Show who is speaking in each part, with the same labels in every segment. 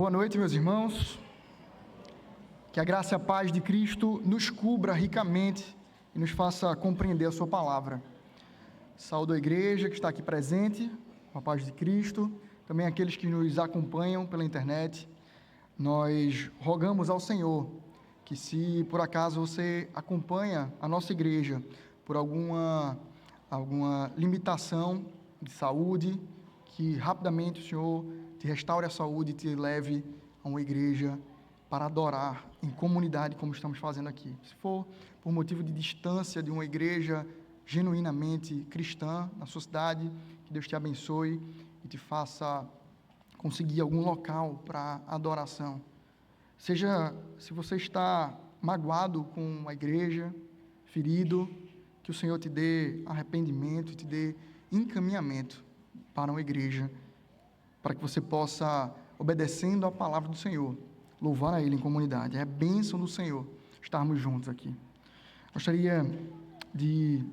Speaker 1: Boa noite, meus irmãos. Que a graça e a paz de Cristo nos cubra ricamente e nos faça compreender a sua palavra. Saúdo a igreja que está aqui presente, com a paz de Cristo, também aqueles que nos acompanham pela internet. Nós rogamos ao Senhor que, se por acaso você acompanha a nossa igreja por alguma limitação de saúde, que rapidamente o Senhor te restaure a saúde e te leve a uma igreja para adorar em comunidade, como estamos fazendo aqui. Se for por motivo de distância de uma igreja genuinamente cristã na sua cidade, que Deus te abençoe e te faça conseguir algum local para adoração. Seja, se você está magoado com a igreja, ferido, que o Senhor te dê arrependimento, te dê encaminhamento para uma igreja, para que você possa, obedecendo a palavra do Senhor, louvar a Ele em comunidade. É a bênção do Senhor estarmos juntos aqui. Gostaria de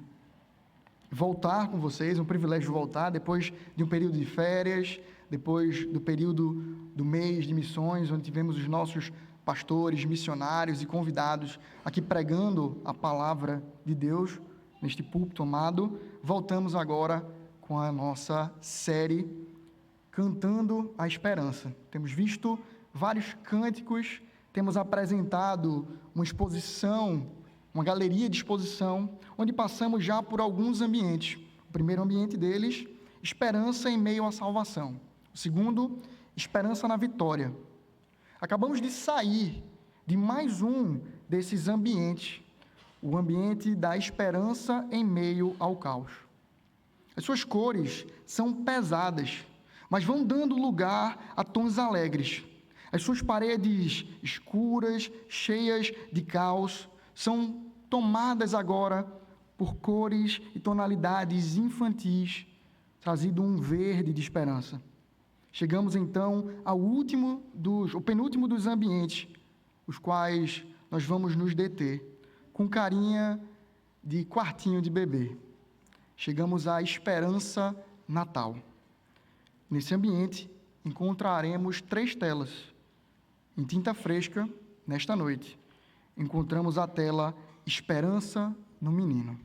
Speaker 1: voltar com vocês, um privilégio voltar, depois de um período de férias, depois do período do mês de missões, onde tivemos os nossos pastores, missionários e convidados aqui pregando a palavra de Deus, neste púlpito amado. Voltamos agora com a nossa série Cantando a Esperança. Temos visto vários cânticos, temos apresentado uma exposição, uma galeria de exposição, onde passamos já por alguns ambientes. O primeiro ambiente deles, esperança em meio à salvação. O segundo, esperança na vitória. Acabamos de sair de mais um desses ambientes, o ambiente da esperança em meio ao caos. As suas cores são pesadas, mas vão dando lugar a tons alegres. As suas paredes escuras, cheias de caos, são tomadas agora por cores e tonalidades infantis, trazido um verde de esperança. Chegamos então ao penúltimo dos ambientes, os quais nós vamos nos deter, com carinha de quartinho de bebê. Chegamos à esperança natal. Nesse ambiente, encontraremos 3 telas. Em tinta fresca, nesta noite, encontramos a tela Esperança no Menino.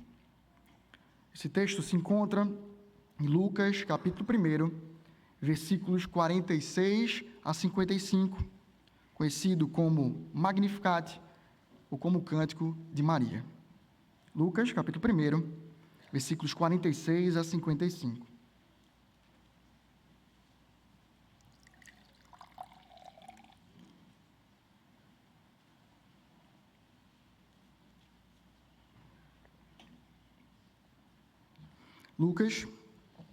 Speaker 1: Esse texto se encontra em Lucas, capítulo 1, versículos 46 a 55, conhecido como Magnificat, ou como Cântico de Maria. Lucas, capítulo 1, versículos 46 a 55. Lucas,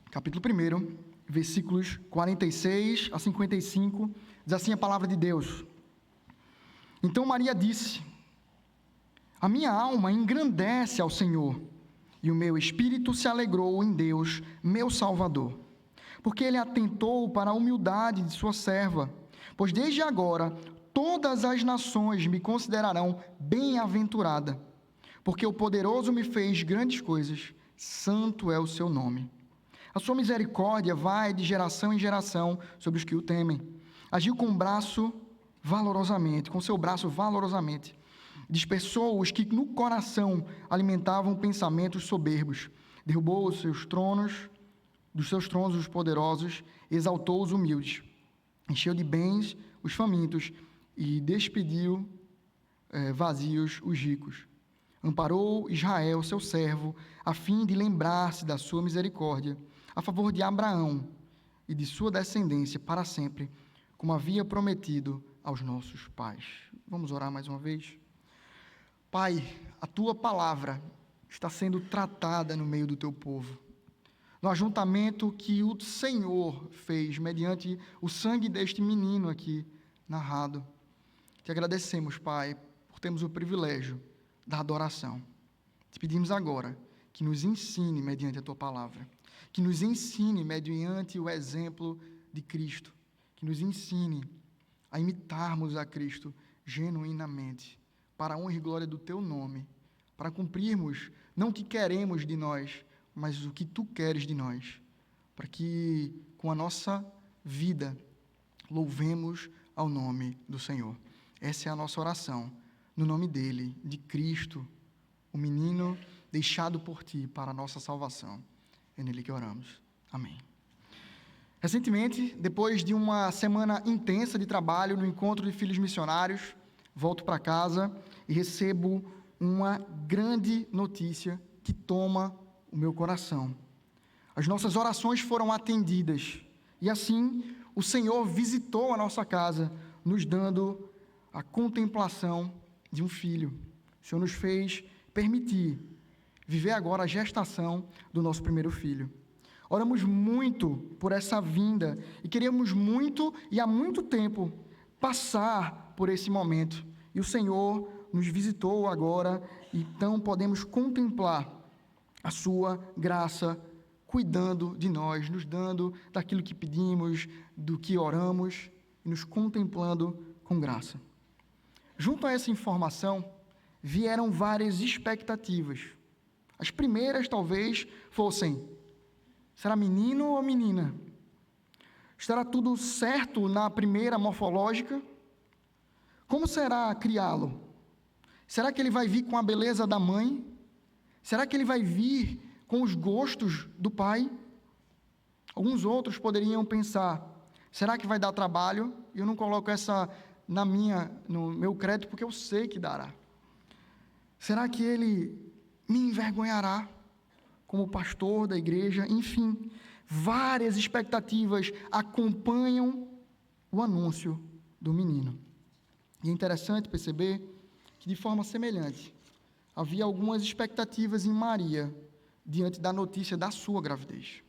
Speaker 1: capítulo 1, versículos 46 a 55, diz assim a palavra de Deus. Então Maria disse: A minha alma engrandece ao Senhor, e o meu espírito se alegrou em Deus, meu Salvador, porque Ele atentou para a humildade de sua serva, pois desde agora todas as nações me considerarão bem-aventurada, porque o Poderoso me fez grandes coisas, santo é o seu nome. A sua misericórdia vai de geração em geração sobre os que o temem. Agiu com seu braço valorosamente. Dispersou os que no coração alimentavam pensamentos soberbos. Derrubou dos seus tronos os poderosos, exaltou os humildes. Encheu de bens os famintos e despediu vazios os ricos. Amparou Israel, seu servo, a fim de lembrar-se da sua misericórdia, a favor de Abraão e de sua descendência para sempre, como havia prometido aos nossos pais. Vamos orar mais uma vez? Pai, a tua palavra está sendo tratada no meio do teu povo, no ajuntamento que o Senhor fez mediante o sangue deste menino aqui narrado. Te agradecemos, Pai, por termos o privilégio da adoração. Te pedimos agora que nos ensine mediante a tua palavra, que nos ensine mediante o exemplo de Cristo, que nos ensine a imitarmos a Cristo genuinamente, para a honra e glória do teu nome, para cumprirmos não o que queremos de nós, mas o que tu queres de nós, para que com a nossa vida louvemos ao nome do Senhor. Essa é a nossa oração, no nome dele, de Cristo, o menino deixado por ti para a nossa salvação. É nele que oramos. Amém. Recentemente, depois de uma semana intensa de trabalho no encontro de filhos missionários, volto para casa e recebo uma grande notícia que toma o meu coração. As nossas orações foram atendidas e assim o Senhor visitou a nossa casa, nos dando a contemplação de um filho. O Senhor nos fez permitir viver agora a gestação do nosso primeiro filho. Oramos muito por essa vinda e queríamos muito e há muito tempo passar por esse momento. E o Senhor nos visitou agora, então podemos contemplar a sua graça, cuidando de nós, nos dando daquilo que pedimos, do que oramos, e nos contemplando com graça. Junto a essa informação, vieram várias expectativas. As primeiras, talvez, fossem: será menino ou menina? Estará tudo certo na primeira morfológica? Como será criá-lo? Será que ele vai vir com a beleza da mãe? Será que ele vai vir com os gostos do pai? Alguns outros poderiam pensar: será que vai dar trabalho? Eu não coloco essa no meu crédito porque eu sei que dará. Será que ele me envergonhará como pastor da igreja? Enfim, várias expectativas acompanham o anúncio do menino. E é interessante perceber que, de forma semelhante, havia algumas expectativas em Maria diante da notícia da sua gravidez.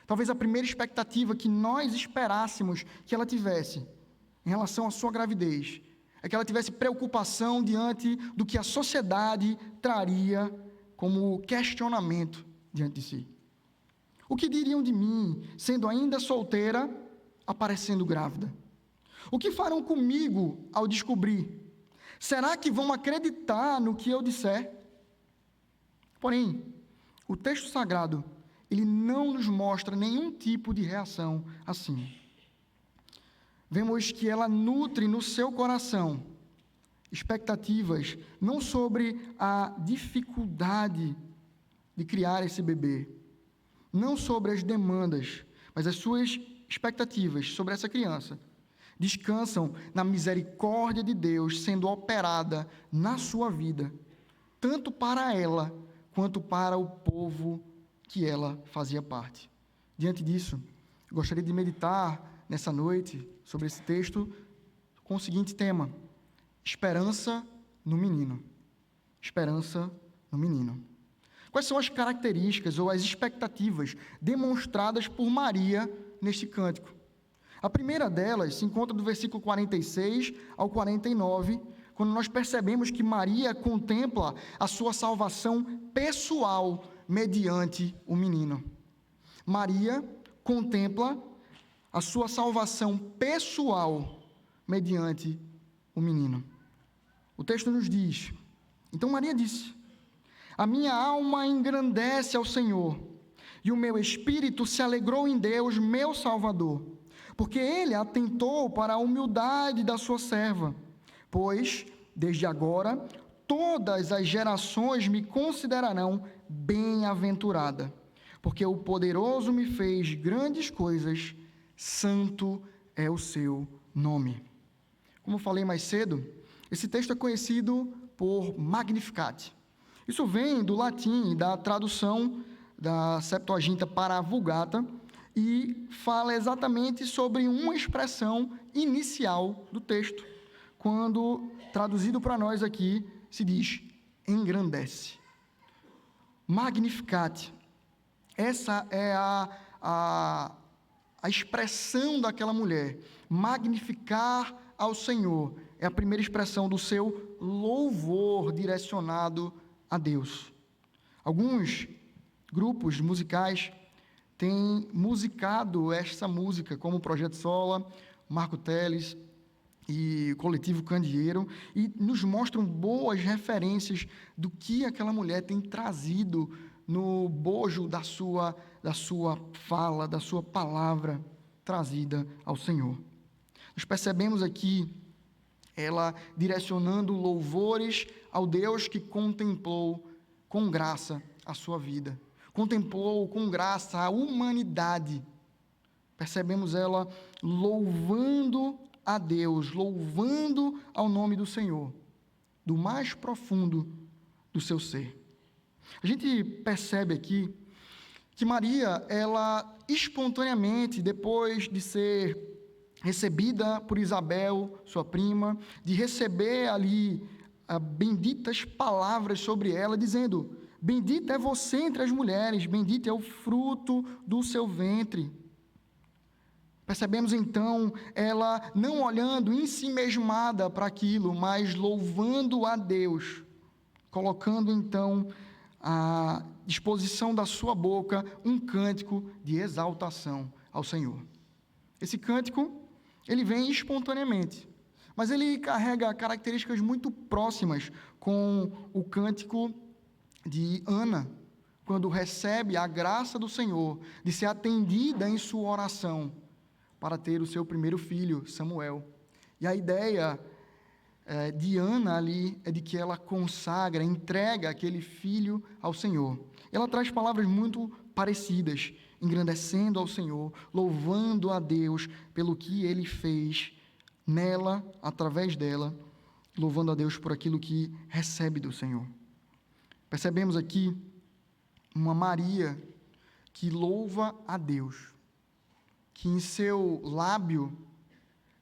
Speaker 1: Talvez a primeira expectativa que nós esperássemos que ela tivesse em relação à sua gravidez é que ela tivesse preocupação diante do que a sociedade traria como questionamento diante de si. O que diriam de mim, sendo ainda solteira, aparecendo grávida? O que farão comigo ao descobrir? Será que vão acreditar no que eu disser? Porém, o texto sagrado, ele não nos mostra nenhum tipo de reação assim. Vemos que ela nutre no seu coração expectativas não sobre a dificuldade de criar esse bebê, não sobre as demandas, mas as suas expectativas sobre essa criança descansam na misericórdia de Deus sendo operada na sua vida, tanto para ela quanto para o povo que ela fazia parte. Diante disso, gostaria de meditar nessa noite sobre esse texto com o seguinte tema: esperança no menino. Esperança no menino. Quais são as características ou as expectativas demonstradas por Maria neste cântico? A primeira delas se encontra do versículo 46 ao 49, quando nós percebemos que Maria contempla a sua salvação pessoal mediante o menino. Maria contempla a sua salvação pessoal mediante o menino. O texto nos diz: então Maria disse: a minha alma engrandece ao Senhor, e o meu espírito se alegrou em Deus, meu Salvador, porque Ele atentou para a humildade da sua serva. Pois, desde agora, todas as gerações me considerarão bem-aventurada, porque o poderoso me fez grandes coisas, santo é o seu nome. Como falei mais cedo, esse texto é conhecido por Magnificat. Isso vem do latim, da tradução da Septuaginta para a Vulgata, e fala exatamente sobre uma expressão inicial do texto, quando, traduzido para nós aqui, se diz engrandece. Magnificat. Essa é a expressão daquela mulher. Magnificar ao Senhor é a primeira expressão do seu louvor direcionado a Deus. Alguns grupos musicais têm musicado essa música, como o Projeto Sola, Marco Teles e o Coletivo Candeeiro, e nos mostram boas referências do que aquela mulher tem trazido no bojo da sua fala, da sua palavra trazida ao Senhor. Nós percebemos aqui ela direcionando louvores ao Deus que contemplou com graça a sua vida, contemplou com graça a humanidade. Percebemos ela louvando a Deus, louvando ao nome do Senhor, do mais profundo do seu ser. A gente percebe aqui que Maria, ela espontaneamente, depois de ser recebida por Isabel, sua prima, de receber ali benditas palavras sobre ela, dizendo: bendita é você entre as mulheres, bendito é o fruto do seu ventre. Percebemos então ela não olhando em si mesmada para aquilo, mas louvando a Deus, colocando então à disposição da sua boca um cântico de exaltação ao Senhor. Esse cântico, ele vem espontaneamente, mas ele carrega características muito próximas com o cântico de Ana, quando recebe a graça do Senhor de ser atendida em sua oração para ter o seu primeiro filho, Samuel. E a ideia de Ana ali é de que ela consagra, entrega aquele filho ao Senhor. Ela traz palavras muito parecidas, engrandecendo ao Senhor, louvando a Deus pelo que Ele fez nela, através dela, louvando a Deus por aquilo que recebe do Senhor. Percebemos aqui uma Maria que louva a Deus, que em seu lábio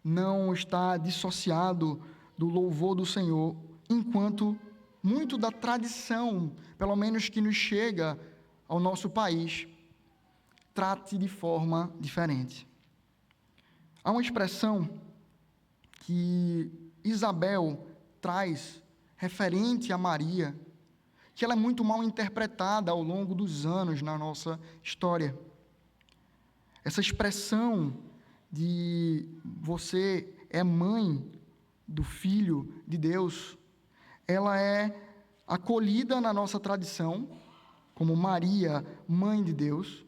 Speaker 1: não está dissociado do louvor do Senhor, enquanto muito da tradição, pelo menos que nos chega ao nosso país, trate de forma diferente. Há uma expressão que Isabel traz referente a Maria, que ela é muito mal interpretada ao longo dos anos na nossa história. Essa expressão de você é mãe do Filho de Deus, ela é acolhida na nossa tradição como Maria, mãe de Deus,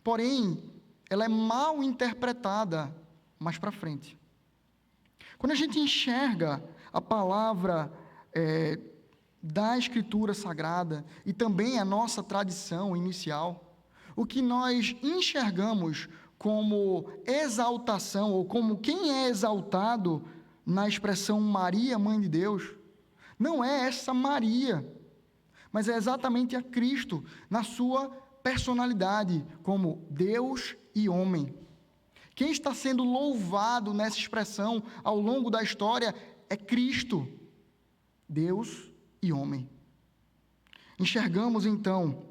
Speaker 1: porém, ela é mal interpretada mais para frente. Quando a gente enxerga a palavra da Escritura Sagrada e também a nossa tradição inicial, o que nós enxergamos como exaltação, ou como quem é exaltado na expressão Maria, Mãe de Deus, não é essa Maria, mas é exatamente a Cristo, na sua personalidade, como Deus e homem. Quem está sendo louvado nessa expressão ao longo da história é Cristo, Deus e homem. Enxergamos então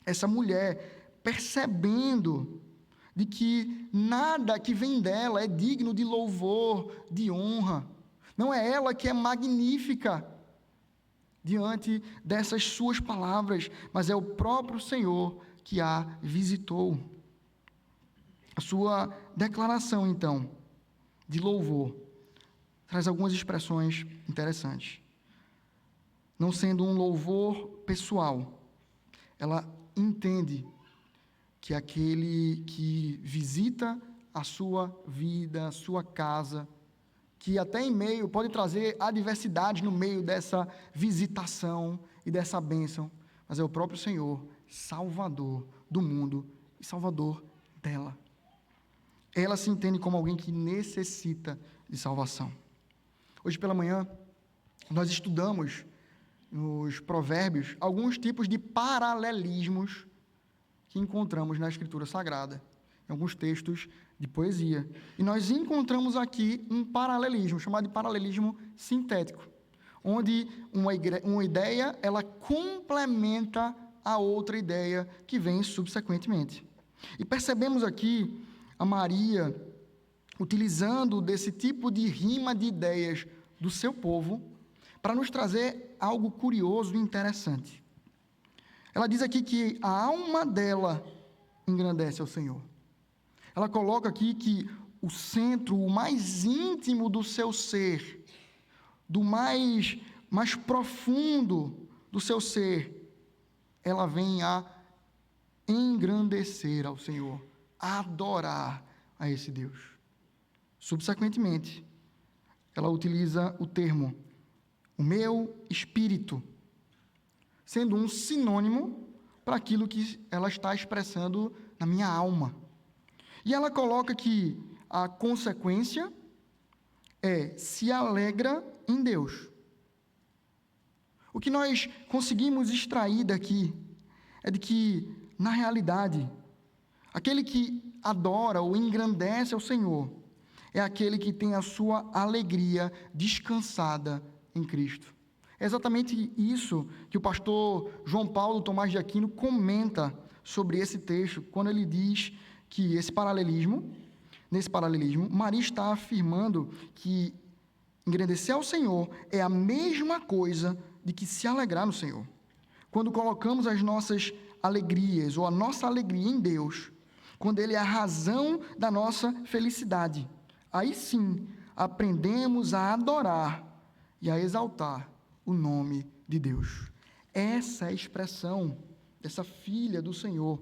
Speaker 1: essa mulher percebendo de que nada que vem dela é digno de louvor, de honra. Não é ela que é magnífica diante dessas suas palavras, mas é o próprio Senhor que a visitou. A sua declaração, então, de louvor, traz algumas expressões interessantes. Não sendo um louvor pessoal, ela entende que aquele que visita a sua vida, a sua casa, que até em meio pode trazer adversidade no meio dessa visitação e dessa bênção, mas é o próprio Senhor, Salvador do mundo e Salvador dela. Ela se entende como alguém que necessita de salvação. Hoje pela manhã, nós estudamos nos Provérbios alguns tipos de paralelismos que encontramos na Escritura Sagrada, em alguns textos de poesia. E nós encontramos aqui um paralelismo, chamado de paralelismo sintético, onde uma ideia, ela complementa a outra ideia que vem subsequentemente. E percebemos aqui a Maria utilizando desse tipo de rima de ideias do seu povo para nos trazer algo curioso e interessante. Ela diz aqui que a alma dela engrandece ao Senhor. Ela coloca aqui que o centro, o mais íntimo do seu ser, do mais profundo do seu ser, ela vem a engrandecer ao Senhor, a adorar a esse Deus. Subsequentemente, ela utiliza o termo o meu espírito, sendo um sinônimo para aquilo que ela está expressando na minha alma. E ela coloca que a consequência se alegra em Deus. O que nós conseguimos extrair daqui é de que, na realidade, aquele que adora ou engrandece ao Senhor é aquele que tem a sua alegria descansada em Cristo. É exatamente isso que o pastor João Paulo Tomás de Aquino comenta sobre esse texto, quando ele diz que nesse paralelismo, Maria está afirmando que engrandecer ao Senhor é a mesma coisa de que se alegrar no Senhor. Quando colocamos as nossas alegrias, ou a nossa alegria em Deus, quando Ele é a razão da nossa felicidade, aí sim aprendemos a adorar e a exaltar o nome de Deus. Essa é a expressão dessa filha do Senhor,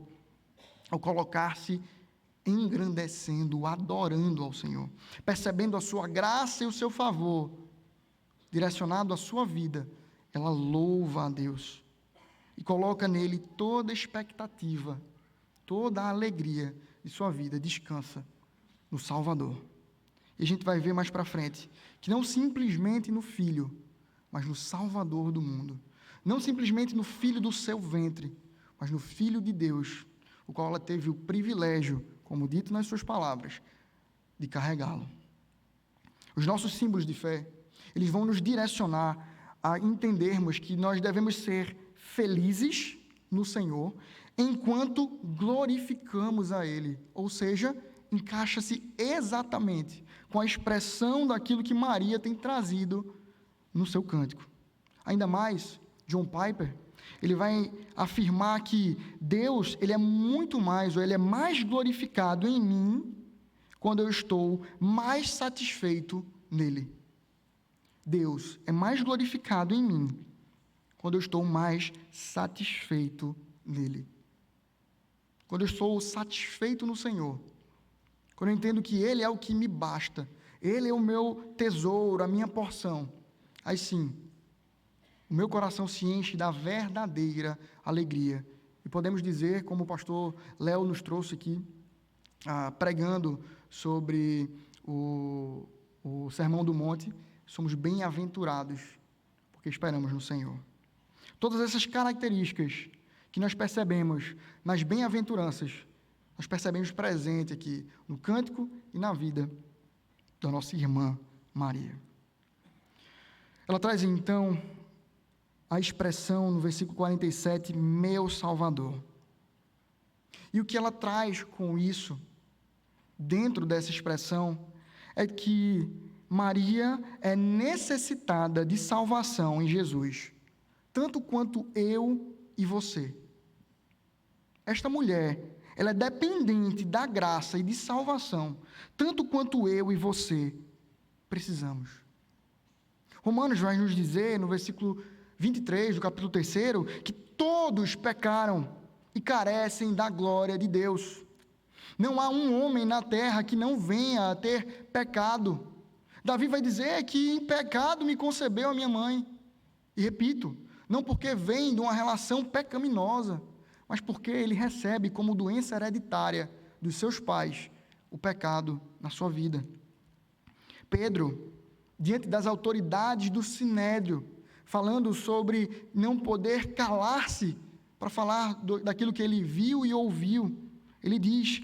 Speaker 1: ao colocar-se engrandecendo, adorando ao Senhor, percebendo a sua graça e o seu favor, direcionado à sua vida, ela louva a Deus e coloca nele toda a expectativa, toda a alegria de sua vida, descansa no Salvador. E a gente vai ver mais para frente, que não simplesmente no Filho, mas no Salvador do mundo, não simplesmente no Filho do seu ventre, mas no Filho de Deus, o qual ela teve o privilégio, como dito nas suas palavras, de carregá-lo. Os nossos símbolos de fé, eles vão nos direcionar a entendermos que nós devemos ser felizes no Senhor, enquanto glorificamos a Ele, ou seja, encaixa-se exatamente com a expressão daquilo que Maria tem trazido no seu cântico. Ainda mais, John Piper, ele vai afirmar que Deus, ele é muito mais, ou ele é mais glorificado em mim, quando eu estou mais satisfeito nele. Deus é mais glorificado em mim, quando eu estou mais satisfeito nele. Quando eu estou satisfeito no Senhor, quando eu entendo que Ele é o que me basta, Ele é o meu tesouro, a minha porção, aí sim, o meu coração se enche da verdadeira alegria. E podemos dizer, como o pastor Léo nos trouxe aqui, pregando sobre o Sermão do Monte, somos bem-aventurados, porque esperamos no Senhor. Todas essas características que nós percebemos nas bem-aventuranças, nós percebemos presente aqui no cântico e na vida da nossa irmã Maria. Ela traz então a expressão no versículo 47, meu Salvador. E o que ela traz com isso, dentro dessa expressão, é que Maria é necessitada de salvação em Jesus, tanto quanto eu e você. Esta mulher, ela é dependente da graça e de salvação, tanto quanto eu e você precisamos. Romanos vai nos dizer, no versículo 23 do capítulo 3, que todos pecaram e carecem da glória de Deus. Não há um homem na terra que não venha a ter pecado. Davi vai dizer que em pecado me concebeu a minha mãe. E repito, não porque vem de uma relação pecaminosa, mas porque ele recebe como doença hereditária dos seus pais o pecado na sua vida. Pedro, diante das autoridades do Sinédrio, falando sobre não poder calar-se para falar daquilo que ele viu e ouviu, ele diz: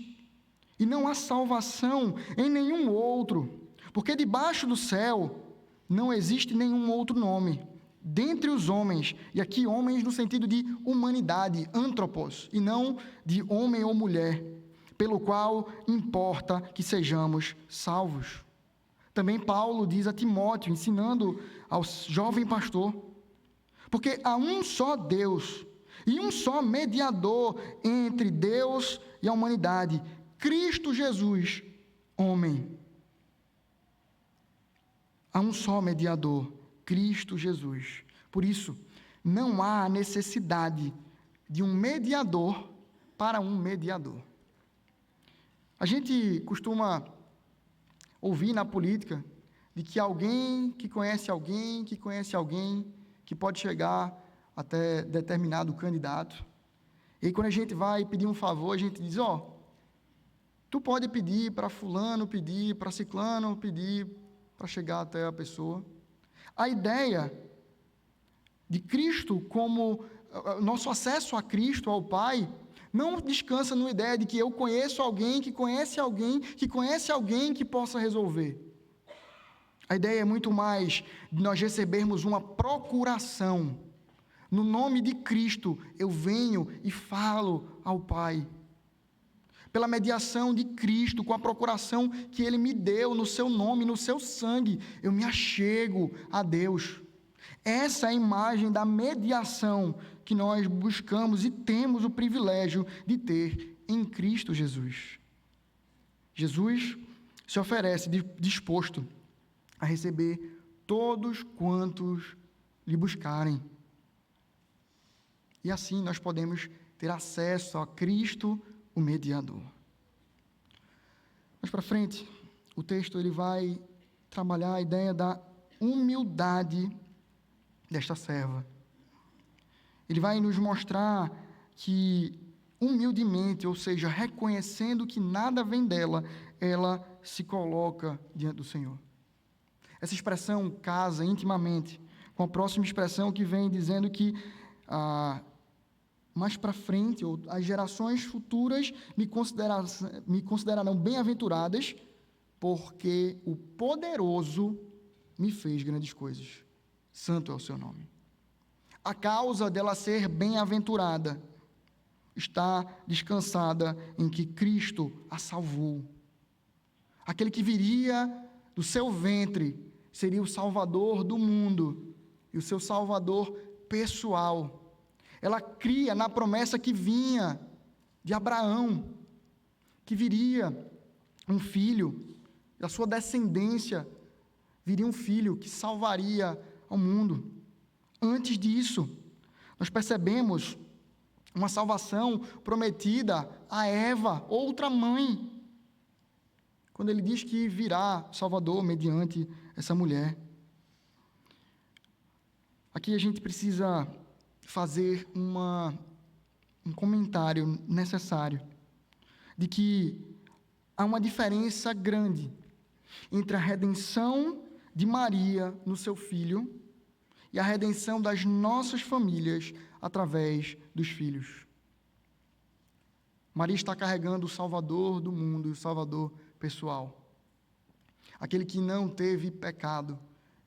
Speaker 1: e não há salvação em nenhum outro, porque debaixo do céu não existe nenhum outro nome, dentre os homens, e aqui homens no sentido de humanidade, antropos, e não de homem ou mulher, pelo qual importa que sejamos salvos. Também Paulo diz a Timóteo, ensinando ao jovem pastor, porque há um só Deus e um só mediador entre Deus e a humanidade, Cristo Jesus, homem. Há um só mediador, Cristo Jesus. Por isso, não há necessidade de um mediador para um mediador. A gente costuma ouvir na política de que alguém que conhece alguém, que conhece alguém, que pode chegar até determinado candidato. E aí, quando a gente vai pedir um favor, a gente diz, tu pode pedir para fulano, pedir para ciclano, pedir para chegar até a pessoa. A ideia de Cristo como nosso acesso a Cristo, ao Pai, não descansa numa ideia de que eu conheço alguém, que conhece alguém, que conhece alguém que possa resolver. A ideia é muito mais de nós recebermos uma procuração. No nome de Cristo, eu venho e falo ao Pai. Pela mediação de Cristo, com a procuração que Ele me deu no seu nome, no seu sangue, eu me achego a Deus. Essa é a imagem da mediação que nós buscamos e temos o privilégio de ter em Cristo Jesus. Jesus se oferece disposto a receber todos quantos lhe buscarem. E assim nós podemos ter acesso a Cristo, o mediador. Mais para frente, o texto ele vai trabalhar a ideia da humildade desta serva. Ele vai nos mostrar que humildemente, ou seja, reconhecendo que nada vem dela, ela se coloca diante do Senhor. Essa expressão casa intimamente com a próxima expressão que vem dizendo que mais para frente, ou as gerações futuras me considerarão bem-aventuradas, porque o poderoso me fez grandes coisas. Santo é o seu nome. A causa dela ser bem-aventurada está descansada em que Cristo a salvou. Aquele que viria do seu ventre seria o Salvador do mundo, e o seu Salvador pessoal. Ela cria na promessa que vinha de Abraão, que viria um filho, da sua descendência viria um filho que salvaria ao mundo. Antes disso, nós percebemos uma salvação prometida a Eva, outra mãe, quando ele diz que virá Salvador mediante essa mulher. Aqui a gente precisa fazer um comentário necessário de que há uma diferença grande entre a redenção de Maria no seu filho e a redenção das nossas famílias através dos filhos. Maria está carregando o Salvador do mundo, o Salvador pessoal. Aquele que não teve pecado,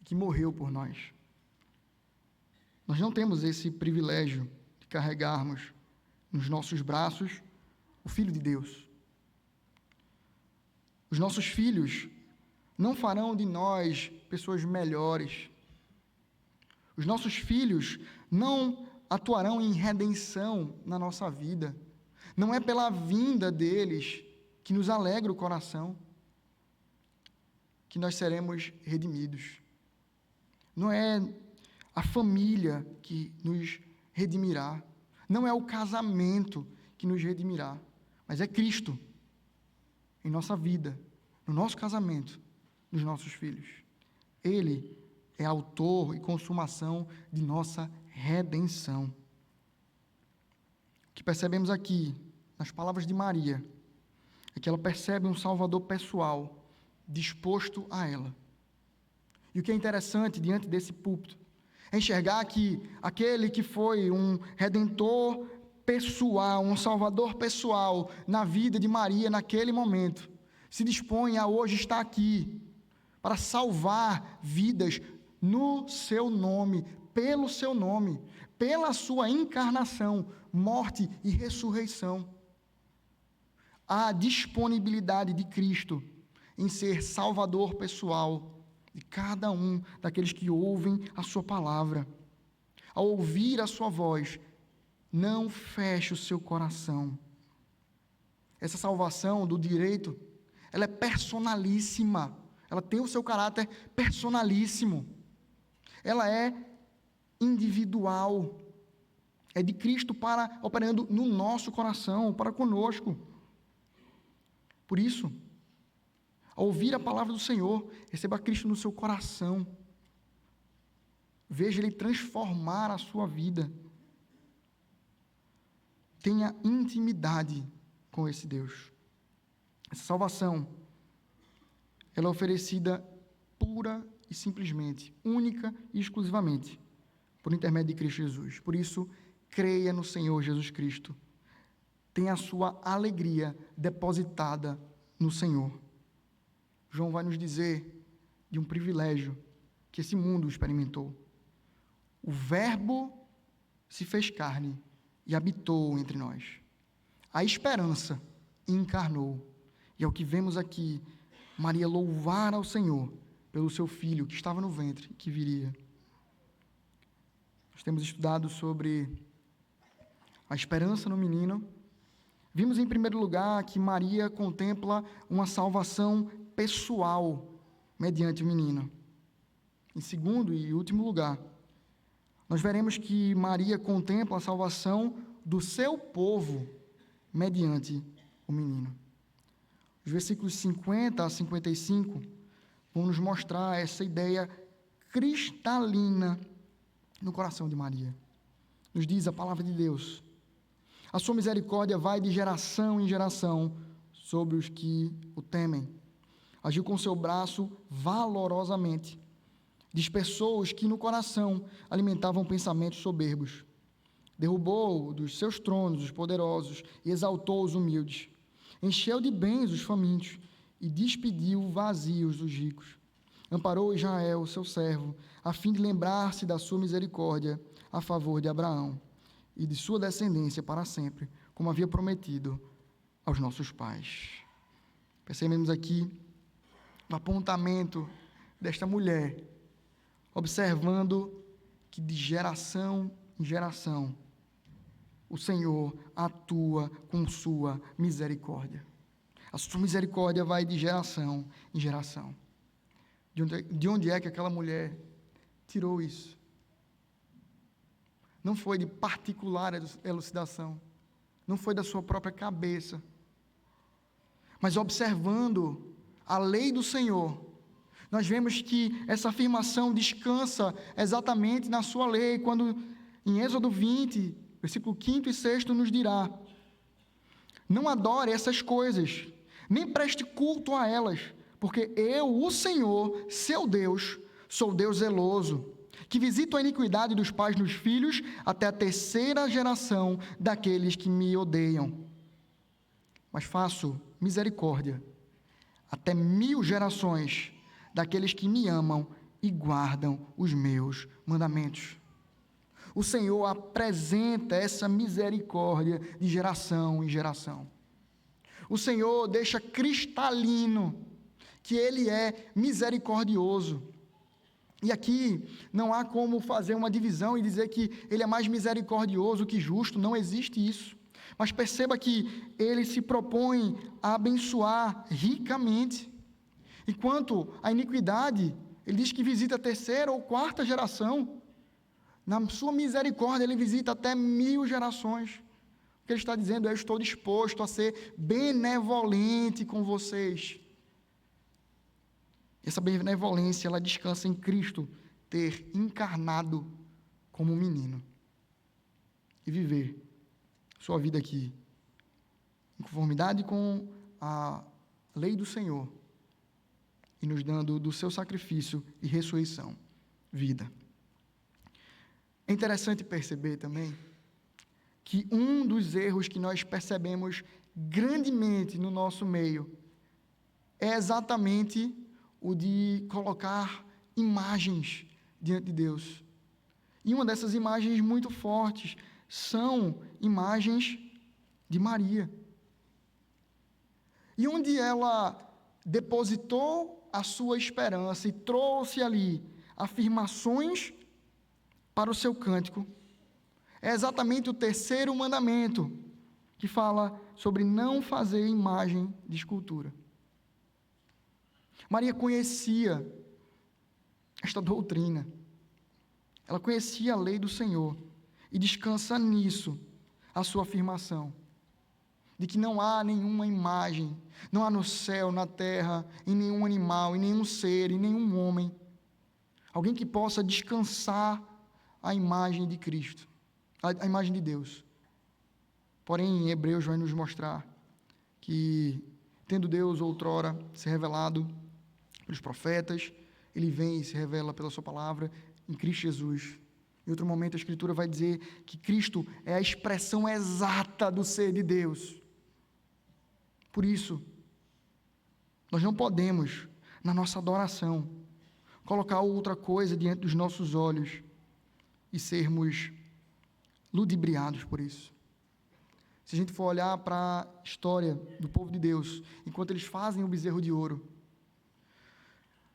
Speaker 1: que morreu por nós. Nós não temos esse privilégio de carregarmos nos nossos braços o Filho de Deus. Os nossos filhos não farão de nós pessoas melhores. Os nossos filhos não atuarão em redenção na nossa vida. Não é pela vinda deles que nos alegra o coração que nós seremos redimidos. Não é a família que nos redimirá. Não é o casamento que nos redimirá, mas é Cristo em nossa vida, no nosso casamento, nos nossos filhos. Ele é autor e consumação de nossa redenção. O que percebemos aqui, nas palavras de Maria, é que ela percebe um Salvador pessoal, disposto a ela. E o que é interessante diante desse púlpito é enxergar que aquele que foi um redentor pessoal, um salvador pessoal na vida de Maria naquele momento, se dispõe a hoje estar aqui para salvar vidas no seu nome, pela sua encarnação, morte e ressurreição. A disponibilidade de Cristo em ser salvador pessoal de cada um daqueles que ouvem a sua palavra. Ao ouvir a sua voz, não feche o seu coração. Essa salvação do direito, ela é personalíssima. Ela tem o seu caráter personalíssimo. Ela é individual. É de Cristo operando no nosso coração, para conosco. Por isso, a ouvir a palavra do Senhor, receba Cristo no seu coração. Veja Ele transformar a sua vida. Tenha intimidade com esse Deus. Essa salvação, ela é oferecida pura e simplesmente, única e exclusivamente, por intermédio de Cristo Jesus. Por isso, creia no Senhor Jesus Cristo. Tenha a sua alegria depositada no Senhor. João vai nos dizer de um privilégio que esse mundo experimentou. O Verbo se fez carne e habitou entre nós. A esperança encarnou. E é o que vemos aqui, Maria louvar ao Senhor pelo seu filho que estava no ventre, que viria. Nós temos estudado sobre a esperança no menino. Vimos, em primeiro lugar, que Maria contempla uma salvação pessoal mediante o menino. Em segundo e último lugar, nós veremos que Maria contempla a salvação do seu povo mediante o menino. Os versículos 50 a 55 vão nos mostrar essa ideia cristalina no coração de Maria. Nos diz a palavra de Deus: a sua misericórdia vai de geração em geração sobre os que o temem. Agiu com seu braço valorosamente. Dispersou os que no coração alimentavam pensamentos soberbos. Derrubou dos seus tronos os poderosos e exaltou os humildes. Encheu de bens os famintos e despediu vazios os ricos. Amparou Israel, seu servo, a fim de lembrar-se da sua misericórdia a favor de Abraão e de sua descendência para sempre, como havia prometido aos nossos pais. Percebemos aqui o apontamento desta mulher, observando que de geração em geração o Senhor atua com sua misericórdia. A sua misericórdia vai de geração em geração. De onde é que aquela mulher tirou isso? Não foi de particular elucidação, não foi da sua própria cabeça, mas observando a lei do Senhor, nós vemos que essa afirmação descansa exatamente na sua lei, quando em Êxodo 20, versículo 5 e 6 nos dirá: não adore essas coisas, nem preste culto a elas, porque eu, o Senhor, seu Deus, sou Deus zeloso, que visito a iniquidade dos pais nos filhos, até a terceira geração daqueles que me odeiam. Mas faço misericórdia até 1000 gerações daqueles que me amam e guardam os meus mandamentos. O Senhor apresenta essa misericórdia de geração em geração. O Senhor deixa cristalino que Ele é misericordioso. E aqui não há como fazer uma divisão e dizer que Ele é mais misericordioso que justo, não existe isso. Mas perceba que Ele se propõe a abençoar ricamente. Enquanto a iniquidade, Ele diz que visita a terceira ou quarta geração, na sua misericórdia Ele visita até 1000 gerações. O que Ele está dizendo é: eu estou disposto a ser benevolente com vocês. Essa benevolência, ela descansa em Cristo ter encarnado como um menino e viver sua vida aqui em conformidade com a lei do Senhor e nos dando do seu sacrifício e ressurreição vida. É interessante perceber também que um dos erros que nós percebemos grandemente no nosso meio é exatamente o de colocar imagens diante de Deus. E uma dessas imagens muito fortes são imagens de Maria. E onde ela depositou a sua esperança e trouxe ali afirmações para o seu cântico, é exatamente o terceiro mandamento, que fala sobre não fazer imagem de escultura. Maria conhecia esta doutrina, ela conhecia a lei do Senhor, e descansa nisso a sua afirmação. de que não há nenhuma imagem, não há no céu, na terra, em nenhum animal, em nenhum ser, em nenhum homem, alguém que possa descansar a imagem de Cristo, a imagem de Deus. Porém, em Hebreus vai nos mostrar que, tendo Deus outrora se revelado pelos profetas, Ele vem e se revela pela sua palavra em Cristo Jesus. Em outro momento, a Escritura vai dizer que Cristo é a expressão exata do ser de Deus. Por isso, nós não podemos, na nossa adoração, colocar outra coisa diante dos nossos olhos e sermos ludibriados por isso. Se a gente for olhar para a história do povo de Deus, enquanto eles fazem o bezerro de ouro,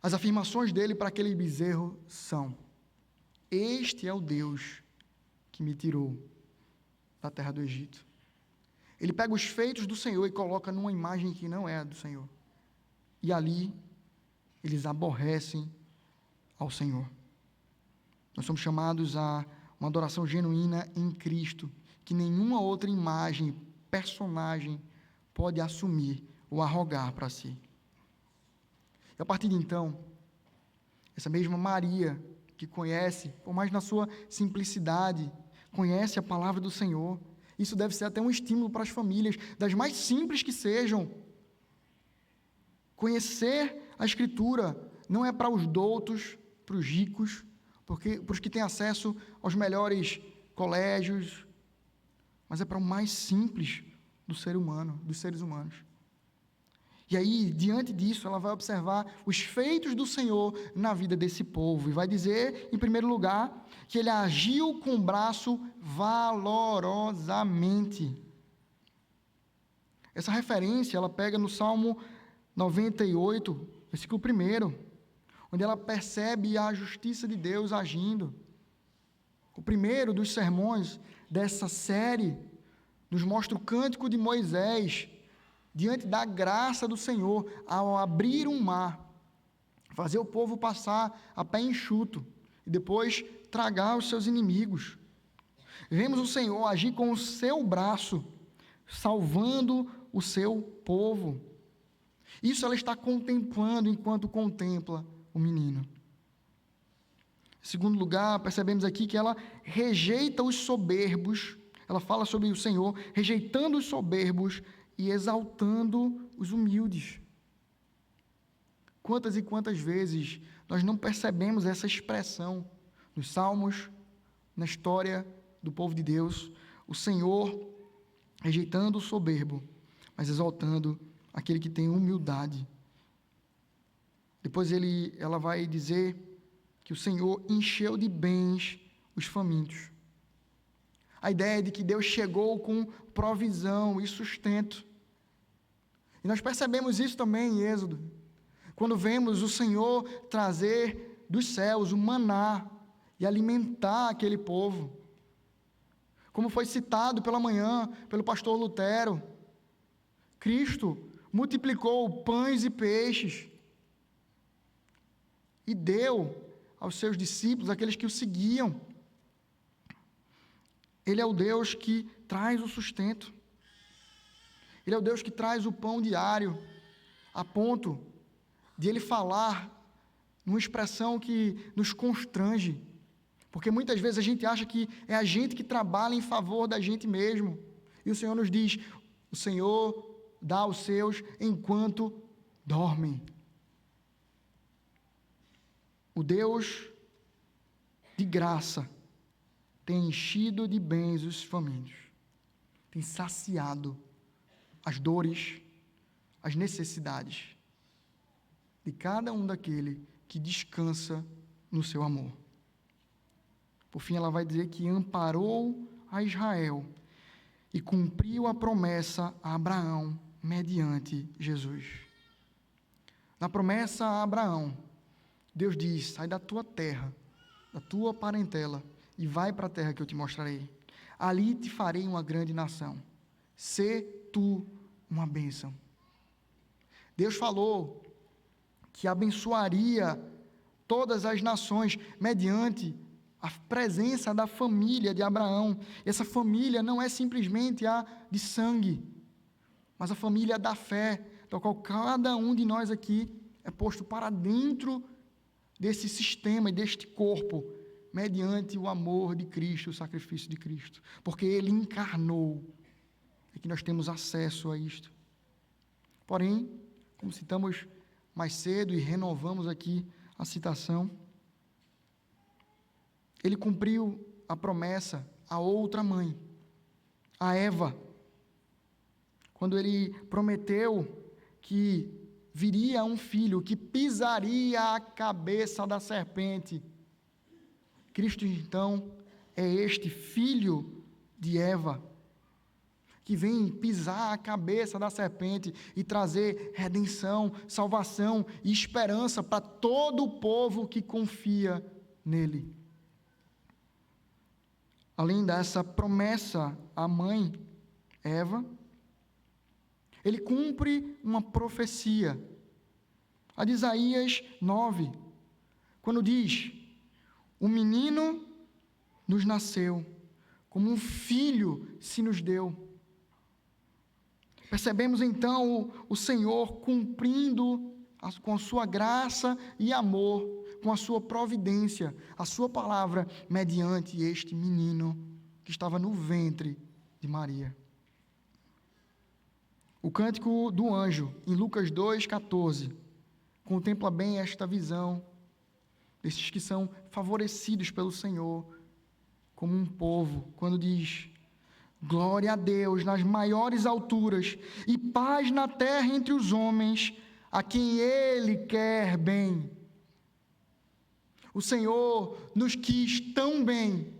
Speaker 1: as afirmações dele para aquele bezerro são: este é o Deus que me tirou da terra do Egito. Ele pega os feitos do Senhor e coloca numa imagem que não é a do Senhor. E ali, eles aborrecem ao Senhor. Nós somos chamados a uma adoração genuína em Cristo, que nenhuma outra imagem, personagem, pode assumir ou arrogar para si. E a partir de então, essa mesma Maria, que conhece, por mais na sua simplicidade, conhece a palavra do Senhor, isso deve ser até um estímulo para as famílias, das mais simples que sejam. Conhecer a Escritura não é para os doutos, para os ricos, para os que têm acesso aos melhores colégios, mas é para o mais simples do ser humano, dos seres humanos. E aí, diante disso, ela vai observar os feitos do Senhor na vida desse povo, e vai dizer, em primeiro lugar, que ele agiu com o braço valorosamente. Essa referência, ela pega no Salmo 98, versículo 1, onde ela percebe a justiça de Deus agindo. O primeiro dos sermões dessa série nos mostra o cântico de Moisés, diante da graça do Senhor, ao abrir um mar, fazer o povo passar a pé enxuto, e depois tragar os seus inimigos. Vemos o Senhor agir com o seu braço, salvando o seu povo. Isso ela está contemplando enquanto contempla o menino. Em segundo lugar, percebemos aqui que ela rejeita os soberbos. Ela fala sobre o Senhor rejeitando os soberbos e exaltando os humildes. Quantas e quantas vezes nós não percebemos essa expressão nos Salmos, na história do povo de Deus, o Senhor rejeitando o soberbo, mas exaltando aquele que tem humildade. Depois ela vai dizer que o Senhor encheu de bens os famintos. A ideia de que Deus chegou com provisão e sustento. E nós percebemos isso também em Êxodo, quando vemos o Senhor trazer dos céus o maná e alimentar aquele povo. Como foi citado pela manhã pelo pastor Lutero, Cristo multiplicou pães e peixes e deu aos seus discípulos, aqueles que o seguiam. Ele é o Deus que traz o sustento. Ele é o Deus que traz o pão diário, a ponto de Ele falar numa expressão que nos constrange, porque muitas vezes a gente acha que é a gente que trabalha em favor da gente mesmo, e o Senhor nos diz: o Senhor dá aos seus enquanto dormem. O Deus de graça tem enchido de bens os famintos, tem saciado as dores, as necessidades de cada um daquele que descansa no seu amor. Por fim, ela vai dizer que amparou a Israel e cumpriu a promessa a Abraão mediante Jesus. Na promessa a Abraão, Deus diz: sai da tua terra, da tua parentela, e vai para a terra que eu te mostrarei. Ali te farei uma grande nação. Sê tu uma bênção. Deus falou que abençoaria todas as nações mediante a presença da família de Abraão. Essa família não é simplesmente a de sangue, mas a família da fé, da qual cada um de nós aqui é posto para dentro desse sistema e deste corpo, mediante o amor de Cristo, o sacrifício de Cristo, porque Ele encarnou, e que nós temos acesso a isto. Porém, como citamos mais cedo e renovamos aqui a citação, Ele cumpriu a promessa a outra mãe, a Eva, quando Ele prometeu que viria um filho que pisaria a cabeça da serpente. Cristo, então, é este filho de Eva, que vem pisar a cabeça da serpente e trazer redenção, salvação e esperança para todo o povo que confia nele. Além dessa promessa à mãe, Eva, ele cumpre uma profecia, a de Isaías 9, quando diz: "O menino nos nasceu, como um filho se nos deu." Percebemos então o Senhor cumprindo com a sua graça e amor, com a sua providência, a sua palavra, mediante este menino que estava no ventre de Maria. O cântico do anjo, em Lucas 2,14, contempla bem esta visão desses que são favorecidos pelo Senhor como um povo, quando diz: "Glória a Deus nas maiores alturas e paz na terra entre os homens, a quem Ele quer bem." O Senhor nos quis tão bem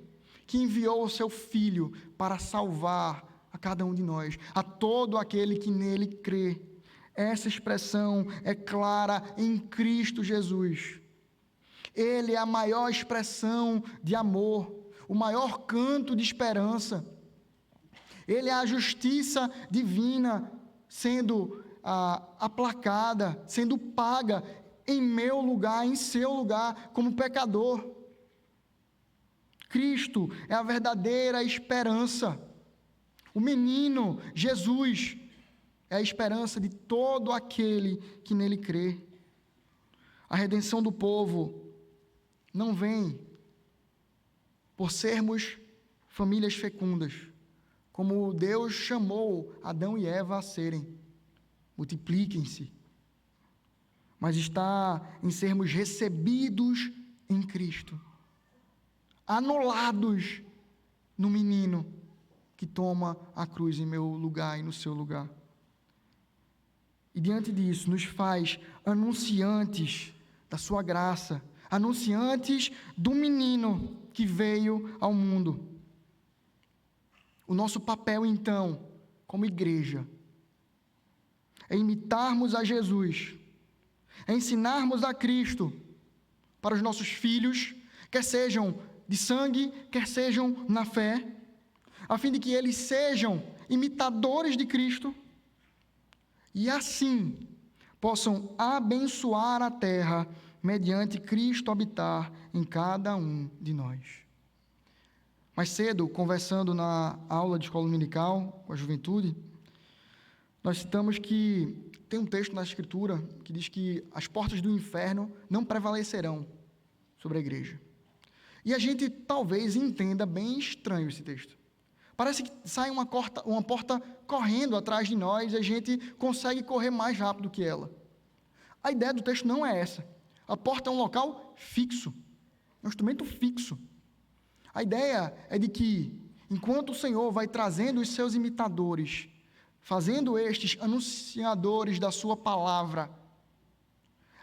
Speaker 1: que enviou o seu Filho para salvar a cada um de nós, a todo aquele que nele crê. Essa expressão é clara em Cristo Jesus. Ele é a maior expressão de amor, o maior canto de esperança. Ele é a justiça divina sendo aplacada, sendo paga em meu lugar, em seu lugar, como pecador. Cristo é a verdadeira esperança. O menino, Jesus, é a esperança de todo aquele que nele crê. A redenção do povo não vem por sermos famílias fecundas, como Deus chamou Adão e Eva a serem. Multipliquem-se. Mas está em sermos recebidos em Cristo, anulados no menino que toma a cruz em meu lugar e no seu lugar. E diante disso, nos faz anunciantes da sua graça, anunciantes do menino que veio ao mundo. O nosso papel, então, como igreja, é imitarmos a Jesus, é ensinarmos a Cristo para os nossos filhos, quer sejam de sangue, quer sejam na fé, a fim de que eles sejam imitadores de Cristo e assim possam abençoar a terra mediante Cristo habitar em cada um de nós. Mais cedo, conversando na aula de escola dominical com a juventude, nós citamos que tem um texto na Escritura que diz que as portas do inferno não prevalecerão sobre a igreja. E a gente talvez entenda bem estranho esse texto. Parece que sai uma porta correndo atrás de nós e a gente consegue correr mais rápido que ela. A ideia do texto não é essa. A porta é um local fixo, um instrumento fixo. A ideia é de que, enquanto o Senhor vai trazendo os seus imitadores, fazendo estes anunciadores da sua palavra,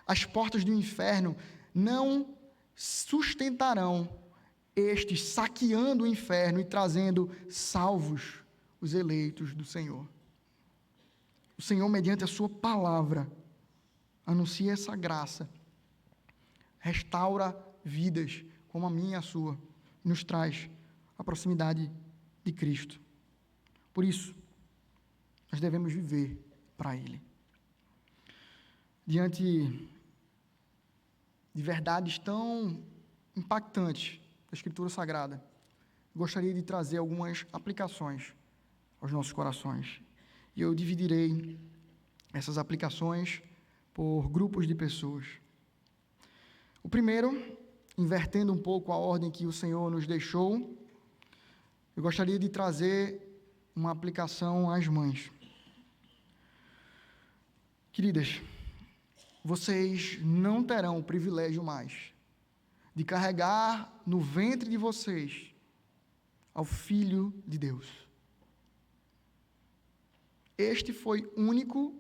Speaker 1: as portas do inferno não sustentarão estes saqueando o inferno e trazendo salvos os eleitos do Senhor. O Senhor, mediante a sua palavra, anuncia essa graça, restaura vidas como a minha e a sua, e nos traz a proximidade de Cristo. Por isso, nós devemos viver para Ele. Diante de verdades tão impactantes da Escritura Sagrada, gostaria de trazer algumas aplicações aos nossos corações. e eu dividirei essas aplicações por grupos de pessoas. O primeiro, invertendo um pouco a ordem que o Senhor nos deixou, eu gostaria de trazer uma aplicação às mães. Queridas, vocês não terão o privilégio mais de carregar no ventre de vocês ao Filho de Deus. Este foi único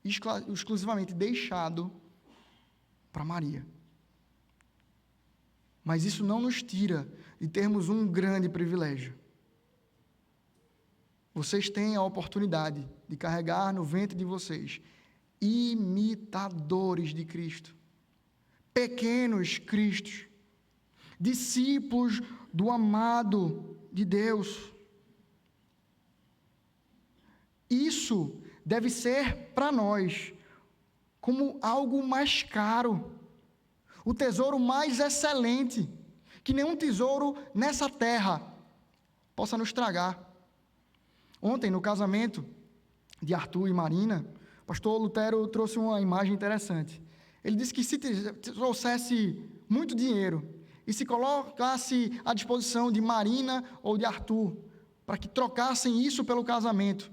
Speaker 1: e exclusivamente deixado para Maria. Mas isso não nos tira de termos um grande privilégio. Vocês têm a oportunidade de carregar no ventre de vocês imitadores de Cristo, pequenos Cristos, discípulos do amado de Deus. Isso deve ser para nós como algo mais caro, o tesouro mais excelente, que nenhum tesouro nessa terra possa nos tragar. Ontem, no casamento de Arthur e Marina, o pastor Lutero trouxe uma imagem interessante. Ele disse que se trouxesse muito dinheiro e se colocasse à disposição de Marina ou de Arthur, para que trocassem isso pelo casamento,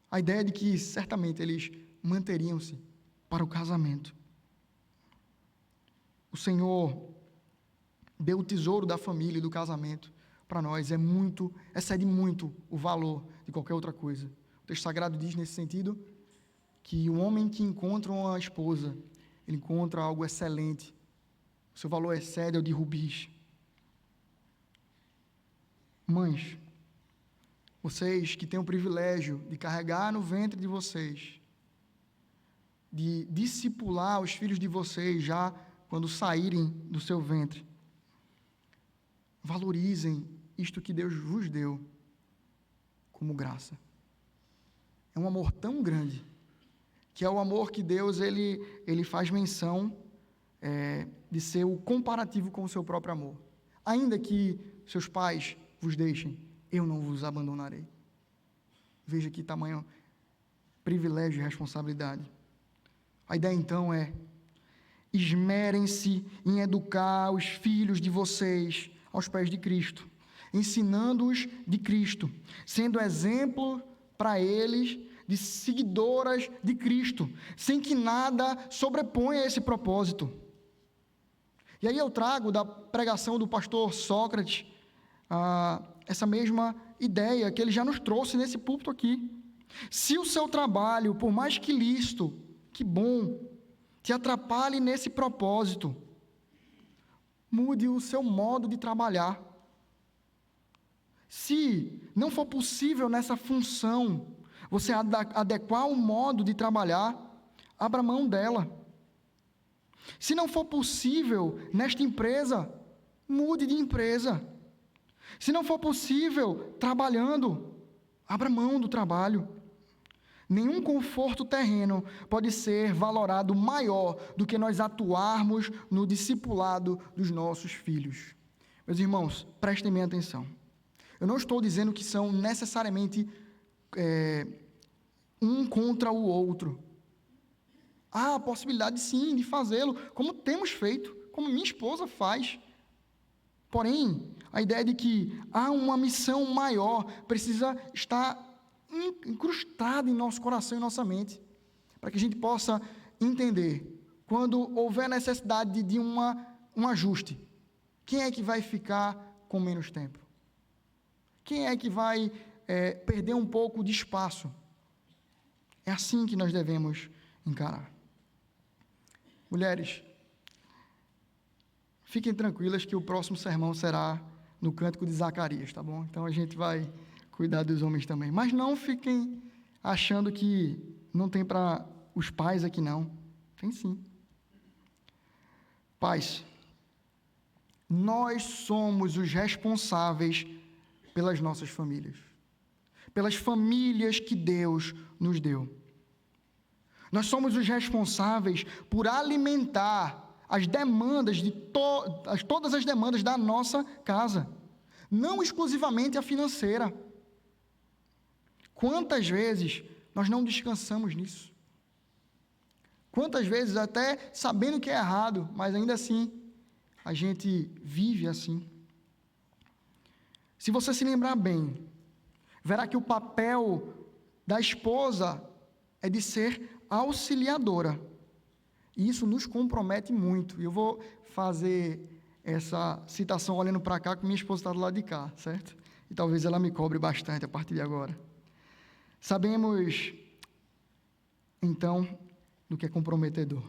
Speaker 1: a ideia de que certamente eles manteriam-se para o casamento. O Senhor deu o tesouro da família e do casamento para nós, excede muito o valor de qualquer outra coisa. O texto sagrado diz nesse sentido que o homem que encontra uma esposa, ele encontra algo excelente. O seu valor excede ao de rubis. Mães, vocês que têm o privilégio de carregar no ventre de vocês, de discipular os filhos de vocês já quando saírem do seu ventre, valorizem isto que Deus vos deu como graça. É um amor tão grande, que é o amor que Deus ele faz menção de ser o comparativo com o seu próprio amor. Ainda que seus pais vos deixem, eu não vos abandonarei. Veja que tamanho privilégio e responsabilidade. A ideia então é: esmerem-se em educar os filhos de vocês aos pés de Cristo, ensinando-os de Cristo, sendo exemplo para eles de seguidoras de Cristo, sem que nada sobreponha esse propósito. E aí eu trago da pregação do pastor Sócrates essa mesma ideia que ele já nos trouxe nesse púlpito aqui. Se o seu trabalho, por mais que lícito, que bom, te atrapalhe nesse propósito, mude o seu modo de trabalhar. Se não for possível nessa função você adequar o modo de trabalhar, abra mão dela. Se não for possível nesta empresa, mude de empresa. Se não for possível trabalhando, abra mão do trabalho. Nenhum conforto terreno pode ser valorado maior do que nós atuarmos no discipulado dos nossos filhos. Meus irmãos, prestem bem atenção. Eu não estou dizendo que são necessariamente um contra o outro. Há a possibilidade, sim, de fazê-lo, como temos feito, como minha esposa faz. Porém, a ideia de que há uma missão maior precisa estar incrustada em nosso coração e nossa mente, para que a gente possa entender, quando houver necessidade de um ajuste, quem é que vai ficar com menos tempo? Quem é que vai perder um pouco de espaço? É assim que nós devemos encarar. Mulheres, fiquem tranquilas que o próximo sermão será no Cântico de Zacarias, tá bom? Então a gente vai cuidar dos homens também. Mas não fiquem achando que não tem para os pais aqui, não. Tem sim. Pais, nós somos os responsáveis pelas nossas famílias, pelas famílias que Deus nos deu. Nós somos os responsáveis por alimentar as demandas todas as demandas da nossa casa, não exclusivamente a financeira. Quantas vezes Nós não descansamos nisso. Quantas vezes, até sabendo que é errado, mas ainda assim, a gente vive assim. Se você se lembrar bem, verá que o papel da esposa é de ser auxiliadora. E isso nos compromete muito. E eu vou fazer essa citação olhando para cá, que minha esposa está do lado de cá, certo? E talvez ela me cobre bastante a partir de agora. Sabemos, então, do que é comprometedor.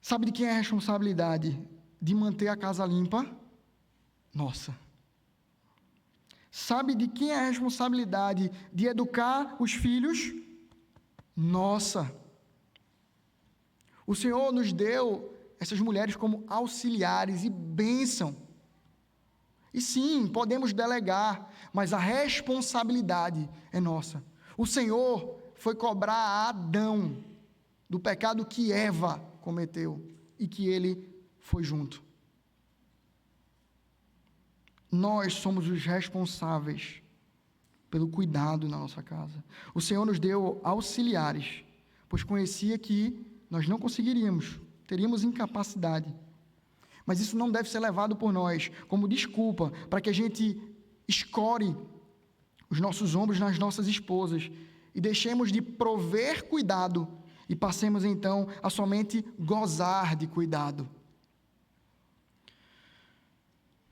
Speaker 1: Sabe de quem é a responsabilidade de manter a casa limpa? Nossa. Sabe de quem é a responsabilidade de educar os filhos? Nossa. O Senhor nos deu essas mulheres como auxiliares e bênção. E sim, podemos delegar, mas a responsabilidade é nossa. O Senhor foi cobrar a Adão do pecado que Eva cometeu e que ele foi junto. Nós somos os responsáveis pelo cuidado na nossa casa. O Senhor nos deu auxiliares, pois conhecia que nós não conseguiríamos, teríamos incapacidade. Mas isso não deve ser levado por nós como desculpa para que a gente escore os nossos ombros nas nossas esposas e deixemos de prover cuidado e passemos então a somente gozar de cuidado.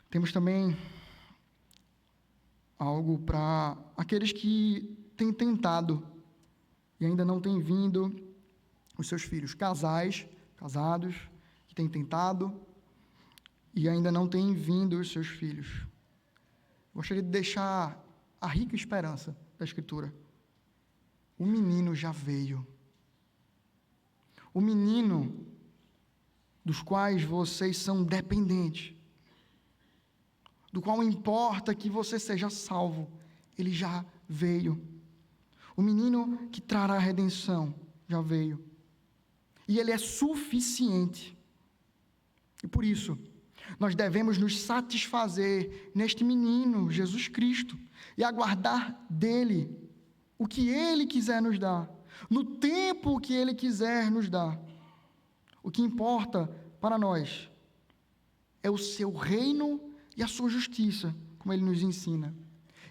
Speaker 1: Temos também algo para aqueles que têm tentado e ainda não têm vindo os seus filhos, casados, que têm tentado e ainda não têm vindo os seus filhos. Gostaria de deixar a rica esperança da Escritura. O menino já veio. O menino dos quais vocês são dependentes, do qual importa que você seja salvo, ele já veio. O menino que trará a redenção já veio. E ele é suficiente. E por isso, nós devemos nos satisfazer neste menino, Jesus Cristo, e aguardar dele o que ele quiser nos dar, no tempo que ele quiser nos dar. O que importa para nós é o seu reino e a sua justiça, como ele nos ensina.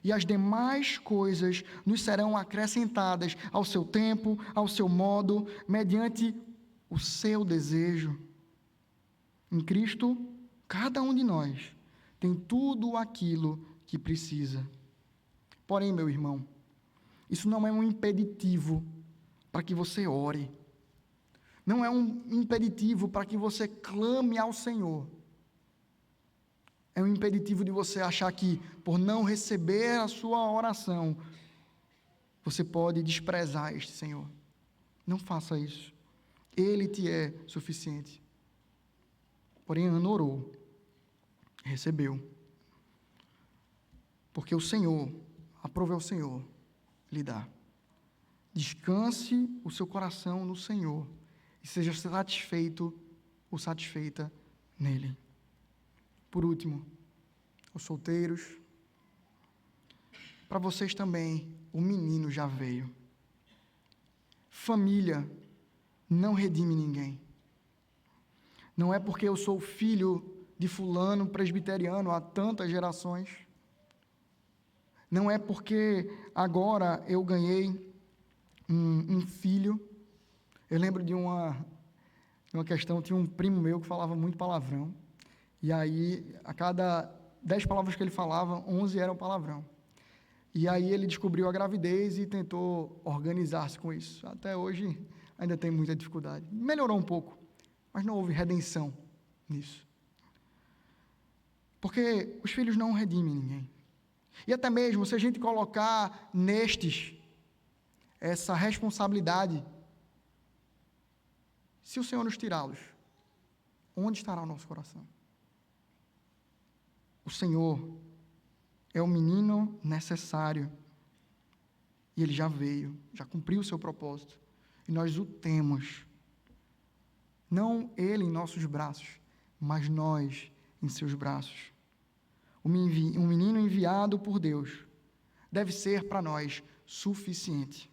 Speaker 1: E as demais coisas nos serão acrescentadas ao seu tempo, ao seu modo, mediante o seu desejo. Em Cristo, cada um de nós tem tudo aquilo que precisa. Porém, meu irmão, isso não é um impeditivo para que você ore. Não é um impeditivo para que você clame ao Senhor. É um impeditivo de você achar que, por não receber a sua oração, você pode desprezar este Senhor. Não faça isso. Ele te é suficiente. Porém, Ana orou, recebeu. Porque o Senhor, aprove ao Senhor, lhe dá. Descanse o seu coração no Senhor e seja satisfeito ou satisfeita nele. Por último, os solteiros, para vocês também, o menino já veio. Família não redime ninguém. Não é porque eu sou filho de fulano presbiteriano há tantas gerações. Não é porque agora eu ganhei um filho. Eu lembro de uma questão, tinha um primo meu que falava muito palavrão. E aí, a cada 10 palavras que ele falava, 11 eram palavrão. E aí ele descobriu a gravidez e tentou organizar-se com isso. Até hoje ainda tem muita dificuldade. Melhorou um pouco, mas não houve redenção nisso. Porque os filhos não redimem ninguém. E até mesmo, se a gente colocar nestes essa responsabilidade, se o Senhor nos tirá-los, onde estará o nosso coração? O Senhor é o menino necessário. E ele já veio, já cumpriu o seu propósito. E nós o temos. Não ele em nossos braços, mas nós em seus braços. Um menino enviado por Deus deve ser para nós suficiente.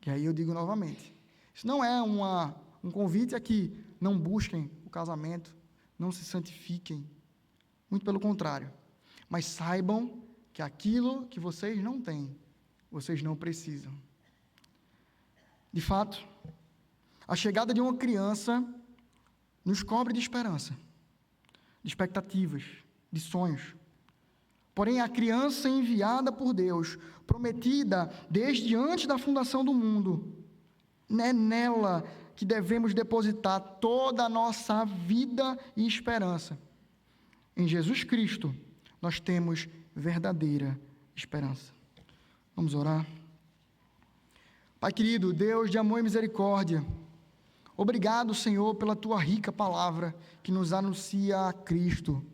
Speaker 1: E aí eu digo novamente, isso não é um convite a que não busquem o casamento, não se santifiquem, muito pelo contrário, mas saibam que aquilo que vocês não têm, vocês não precisam. De fato, a chegada de uma criança nos cobre de esperança, de expectativas, de sonhos. Porém, a criança enviada por Deus, prometida desde antes da fundação do mundo, é nela que devemos depositar toda a nossa vida e esperança. Em Jesus Cristo, nós temos verdadeira esperança. Vamos orar? Pai querido, Deus de amor e misericórdia, obrigado, Senhor, pela Tua rica palavra que nos anuncia a Cristo,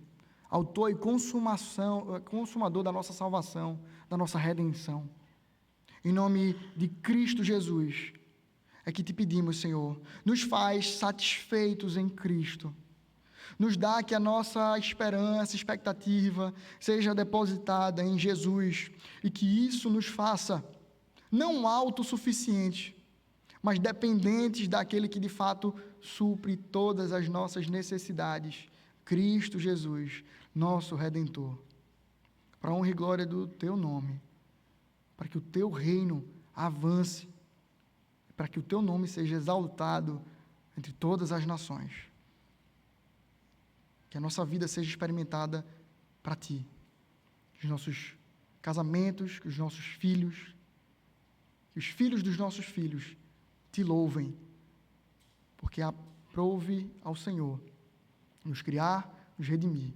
Speaker 1: autor e consumador da nossa salvação, da nossa redenção. Em nome de Cristo Jesus, é que te pedimos, Senhor, nos faz satisfeitos em Cristo. Nos dá que a nossa esperança, expectativa, seja depositada em Jesus e que isso nos faça não autossuficientes, mas dependentes daquele que de fato supre todas as nossas necessidades, Cristo Jesus, nosso Redentor. Para a honra e glória do Teu nome, para que o Teu reino avance, para que o Teu nome seja exaltado entre todas as nações. Que a nossa vida seja experimentada para Ti. Que os nossos casamentos, que os nossos filhos, que os filhos dos nossos filhos Te louvem, porque aprove ao Senhor nos criar, nos redimir,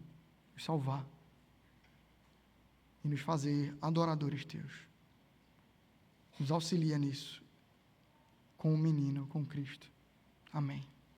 Speaker 1: nos salvar e nos fazer adoradores Teus. Nos auxilia nisso, com o menino, com Cristo. Amém.